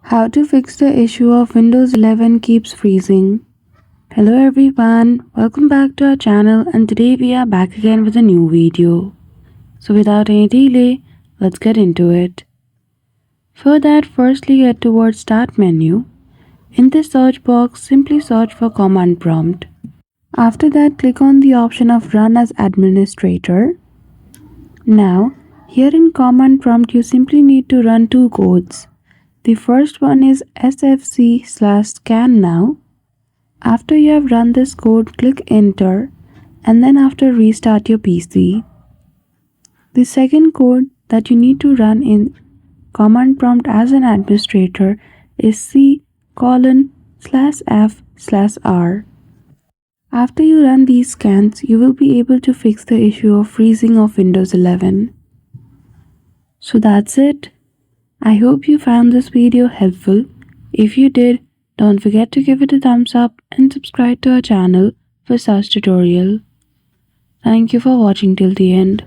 How to fix the issue of Windows 11 keeps freezing. Hello everyone, welcome back to our channel, and today we are back again with a new video. So without any delay, let's get into it. For that, firstly head towards Start menu. In the search box, simply search for command prompt. After that, click on the option of Run as Administrator. Now, here in command prompt, you simply need to run two codes. The first one is sfc/scan now. After you have run this code, click enter and then after restart your PC. The second code that you need to run in command prompt as an administrator is C:/F/R. After you run these scans, you will be able to fix the issue of freezing of Windows 11. So that's it. I hope you found this video helpful. If you did, don't forget to give it a thumbs up and subscribe to our channel for such tutorial. Thank you for watching till the end.